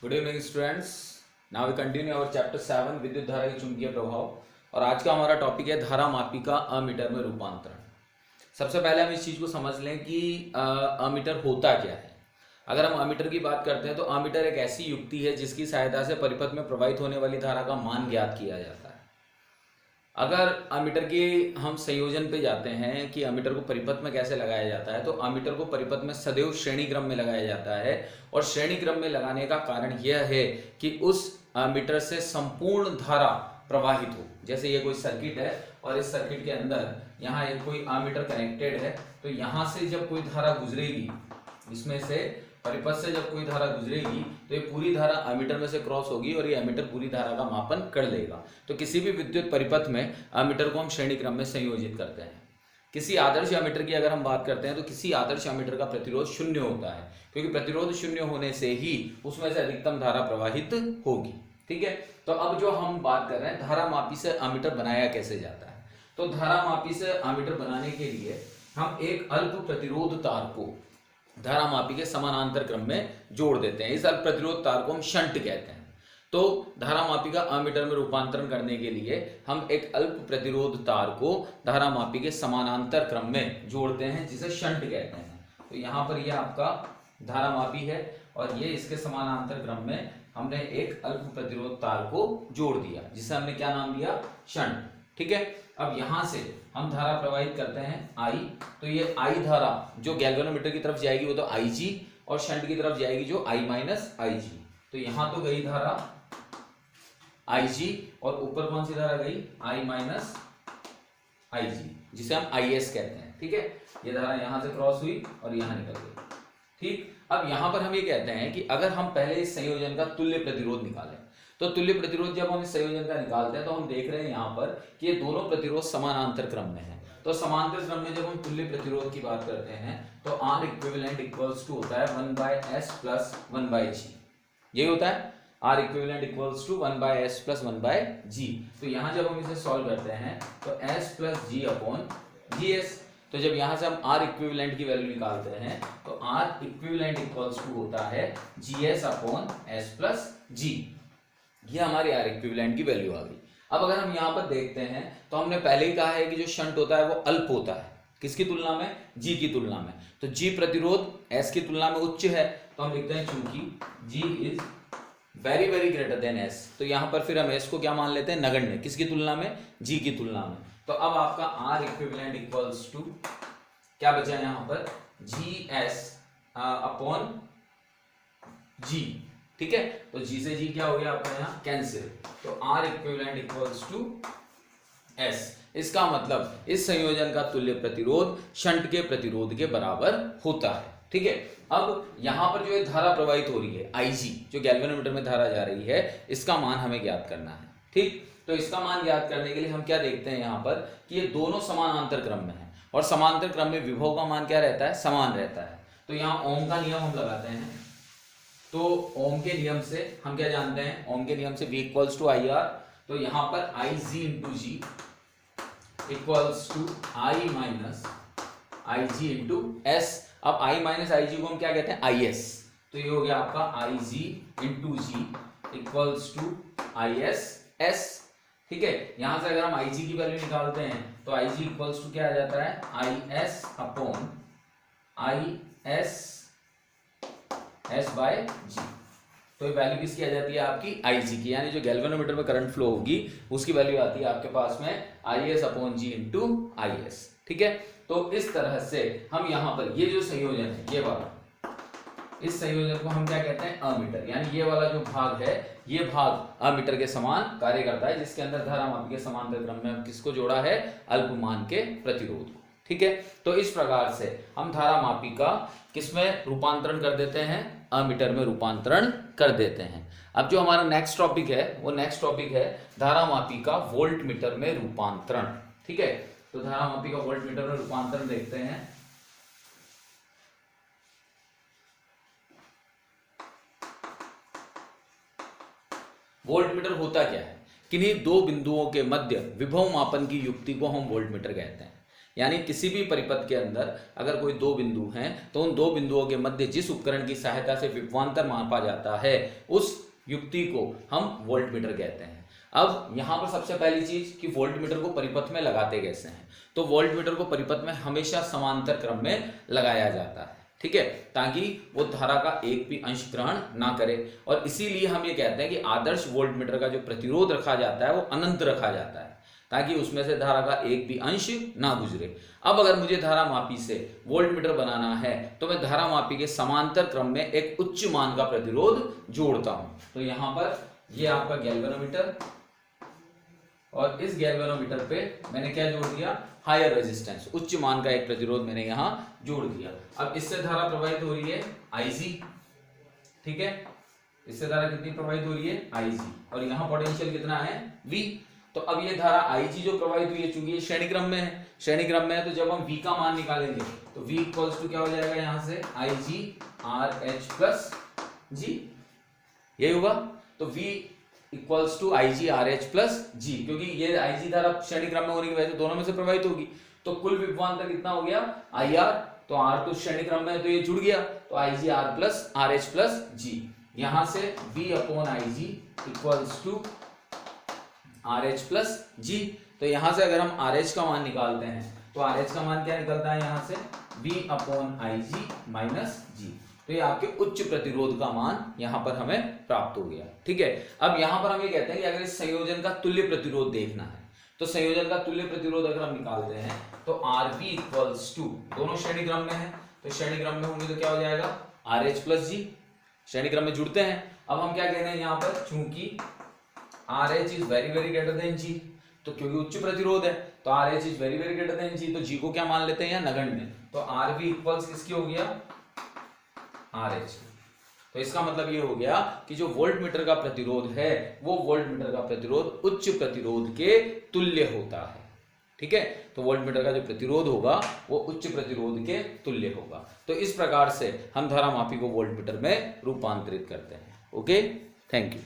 Good evening students. Now we continue our chapter 7 विद्युत धारा के चुंबकीय प्रभाव। और आज का हमारा टॉपिक है धारा मापी का अमीटर में रूपांतरण। सबसे पहले हम इस चीज को समझ लें कि अमीटर होता क्या है। अगर हम अमीटर की बात करते हैं तो अमीटर एक ऐसी युक्ति है जिसकी सहायता से परिपथ में प्रवाहित होने वाली धारा का मान ज्ञात किया जाता है। अगर अमीटर के हम संयोजन पे जाते हैं कि अमीटर को परिपथ में कैसे लगाया जाता है, तो अमीटर को परिपथ में सदैव श्रेणी क्रम में लगाया जाता है। और श्रेणी क्रम में लगाने का कारण यह है कि उस अमीटर से संपूर्ण धारा प्रवाहित हो। जैसे ये कोई सर्किट है और इस सर्किट के अंदर यहाँ एक कोई अमीटर कनेक्टेड है, तो यहाँ से जब कोई धारा गुजरेगी, इसमें से परिपथ से जब कोई धारा गुजरेगी तो ये पूरी धारा अमीटर में से क्रॉस होगी और ये अमीटर पूरी धारा का मापन कर लेगा। तो किसी भी विद्युत परिपथ में अमीटर को हम श्रेणी क्रम में संयोजित करते हैं। किसी आदर्श अमीटर की अगर हम बात करते हैं तो किसी आदर्श अमीटर का प्रतिरोध शून्य होता है, क्योंकि प्रतिरोध शून्य होने से ही उसमें से अधिकतम धारा प्रवाहित होगी। ठीक है, तो अब जो हम बात कर रहे हैं धारा मापी से अमीटर बनाया कैसे जाता है, तो धारा मापी से अमीटर बनाने के लिए हम एक अल्प प्रतिरोध तार को धारा मापी के समानांतर क्रम में जोड़ देते हैं। इस अल्प प्रतिरोध तार को हम शंट कहते हैं। तो धारा मापी का अमीटर में रूपांतरण करने के लिए हम एक अल्प प्रतिरोध तार को धारा मापी के समानांतर क्रम में जोड़ते हैं, जिसे शंट कहते हैं। तो यहाँ पर यह आपका धारा मापी है और ये इसके समानांतर क्रम में हमने एक अल्प प्रतिरोध तार को जोड़ दिया, जिसे हमने क्या नाम दिया, शंट। ठीक है, अब यहां से हम धारा प्रवाहित करते हैं I। तो ये I धारा जो गैल्वेनोमीटर की तरफ जाएगी वो तो Ig, और शंट की तरफ जाएगी जो I माइनस Ig। तो यहां तो गई धारा Ig और ऊपर कौन सी धारा गई, I माइनस Ig, जिसे हम Is कहते हैं। ठीक है, ये धारा यहां से क्रॉस हुई और यहां निकल गई। ठीक, अब यहां पर हम ये कहते हैं कि अगर हम पहले इस संयोजन का तुल्य प्रतिरोध निकालें, तो तुल्य प्रतिरोध जब हम इस संयोजन का निकालते हैं तो हम देख रहे हैं यहाँ पर कि ये दोनों प्रतिरोध समानांतर क्रम में है। तो समांतर क्रम में जब हम तुल्य प्रतिरोध की बात करते हैं तो R इक्विवेलेंट इक्वल्स टू होता है 1/s प्लस 1/g। यही होता है, R equivalent equals to 1/s plus 1/g। तो यहाँ जब हम इसे सॉल्व करते हैं तो s plus g upon gs। तो जब यहाँ से हम R इक्विवेलेंट की वैल्यू निकालते हैं तो R इक्विवेलेंट इक्वल्स टू होता है gs upon s plus g। ये हमारी R इक्विवेलेंट की वैल्यू आ गई। अब अगर हम यहाँ पर देखते हैं तो हमने पहले ही कहा है कि जो शंट होता है वो अल्प होता है, किसकी तुलना में, G की तुलना में। तो G प्रतिरोध S की तुलना में उच्च है, तो हम लिखते हैं चूंकि G is very very greater than S। तो यहाँ पर फिर हम S को क्या मान लेते हैं, नगण्य, किसकी तुलना में, G की तुलना में। तो अब आपका R इक्विवेलेंट इक्वल्स टू क्या बचा है यहाँ पर, GS अपॉन G। ठीक है, तो G से G क्या हो गया आपका यहाँ कैंसिल। तो R equivalent equals to S। इसका मतलब इस संयोजन का तुल्य प्रतिरोध शंट के प्रतिरोध के बराबर होता है। ठीक है, अब यहाँ पर जो धारा प्रवाहित हो रही है Ig, जो गैल्वेनोमीटर में धारा जा रही है, इसका मान हमें ज्ञात करना है। ठीक, तो इसका मान ज्ञात करने के लिए हम क्या देखते हैं यहाँ पर कि ये दोनों समानांतर क्रम में है और समांतर क्रम में विभव का मान क्या रहता है, समान रहता है। तो यहाँ ओम का नियम हम लगाते हैं। तो ओम के नियम से हम क्या जानते हैं, ओम के नियम से V इक्वल्स टू IR। तो यहाँ पर Ig into G equals to I minus Ig into S। अब I माइनस Ig को हम क्या कहते हैं, IS। तो ये हो गया आपका Ig into G equals to IS S। ठीक है, यहां से अगर हम Ig की वैल्यू निकालते हैं तो Ig इक्वल्स टू क्या आ जाता है, IS upon IS S by G। तो ये वैल्यू किसकी आ जाती है आपकी, Ig की, यानी जो गैल्वेनोमीटर में करंट फ्लो होगी उसकी वैल्यू आती है आपके पास में IS upon G into IS। ठीक है, तो इस तरह से हम यहाँ पर ये जो संयोजन है, ये वाला, इस संयोजन को हम क्या कहते हैं, अमीटर। यानी ये वाला जो भाग है, ये भाग अमीटर के समान कार्य करता है, जिसके अंदर धारा मापी के समांतर क्रम में किसको जोड़ा है, अल्पमान के प्रतिरोध को। ठीक है, तो इस प्रकार से हम धारा मापी का किसमें रूपांतरण कर देते हैं, अमीटर में रूपांतरण कर देते हैं। अब जो हमारा नेक्स्ट टॉपिक है वो नेक्स्ट टॉपिक है धारा मापी का वोल्ट मीटर में रूपांतरण। ठीक है, तो धारा मापी का वोल्ट मीटर में रूपांतरण देखते हैं। वोल्ट मीटर होता क्या है, किन्हीं दो बिंदुओं के मध्य विभव मापन की युक्ति को हम वोल्ट मीटर कहते हैं। यानी किसी भी परिपथ के अंदर अगर कोई दो बिंदु हैं तो उन दो बिंदुओं के मध्य जिस उपकरण की सहायता से विभवांतर मापा जाता है उस युक्ति को हम वोल्टमीटर कहते हैं। अब यहाँ पर सबसे पहली चीज कि वोल्टमीटर को परिपथ में लगाते कैसे हैं, तो वोल्टमीटर को परिपथ में हमेशा समांतर क्रम में लगाया जाता है, ठीक है, ताकि वो धारा का एक भी अंश ग्रहण ना करे। और इसीलिए हम ये कहते हैं कि आदर्श वोल्टमीटर का जो प्रतिरोध रखा जाता है वो अनंत रखा जाता है, ताकि उसमें से धारा का एक भी अंश ना गुजरे। अब अगर मुझे धारा मापी से वोल्टमीटर बनाना है तो मैं धारा मापी के समांतर क्रम में एक उच्च मान का प्रतिरोध जोड़ता हूं। तो यहां पर ये आपका गैल्वेनोमीटर, और इस गैल्वेनोमीटर पे मैंने क्या जोड़ दिया, हायर रेजिस्टेंस, उच्च मान का एक प्रतिरोध मैंने यहां जोड़ दिया। अब इससे धारा प्रवाहित हो रही है Ig, ठीक है, इससे धारा कितनी प्रवाहित हो रही है Ig, और यहां पोटेंशियल कितना है V। तो अब ये धारा Ig जो प्रवाहित हुई है, चूंकि ये श्रेणी क्रम में है, श्रेणी क्रम में है, तो जब हम V का मान निकालेंगे तो V इक्वल्स टू क्या हो जाएगा, यहां से Ig RH प्लस G, यही होगा। तो V equals to Ig RH plus G, क्योंकि ये Ig धारा श्रेणी क्रम में होने की वजह से दोनों में से प्रवाहित होगी। तो कुल विभवांतर कितना हो गया IR, तो R तो श्रेणी क्रम में है तो ये जुड़ गया, तो Ig R plus RH plus G। यहां से V upon Ig equals to RH plus G। तो यहां से अगर हम RH का मान निकालते हैं तो RH का मान क्या निकलता है, यहां से V upon Ig minus G। तो ये आपके उच्च प्रतिरोध का मान यहां पर हमें प्राप्त हो गया, ठीक है। अब यहां पर हम ये कहते हैं कि अगर इस संयोजन का तुल्य प्रतिरोध देखना है तो संयोजन का तुल्य प्रतिरोध अगर हम निकालते हैं तो Rv इक्वल्स टू, दोनों श्रेणी क्रम में है तो श्रेणी क्रम में होंगे तो क्या हो जाएगा RH प्लस G, श्रेणी क्रम में जुड़ते हैं। अब हम क्या कह रहे हैं यहाँ पर, चूंकि RH is very very greater than G, तो क्योंकि उच्च प्रतिरोध है तो RH is very very greater than G, तो G को क्या मान लेते हैं यहाँ नगण्य, तो Rv इक्वल्स किसकी हो गया RH। तो इसका मतलब ये हो गया कि जो वोल्टमीटर का प्रतिरोध है वो वोल्टमीटर का प्रतिरोध उच्च प्रतिरोध के तुल्य होता है, ठीक है। तो वोल्टमीटर का जो प्रतिरोध होगा वो उच्च प्रतिरोध के तुल्य होगा। तो इस प्रकार से हम धारा मापी को वोल्टमीटर में रूपांतरित करते हैं। Okay, thank you.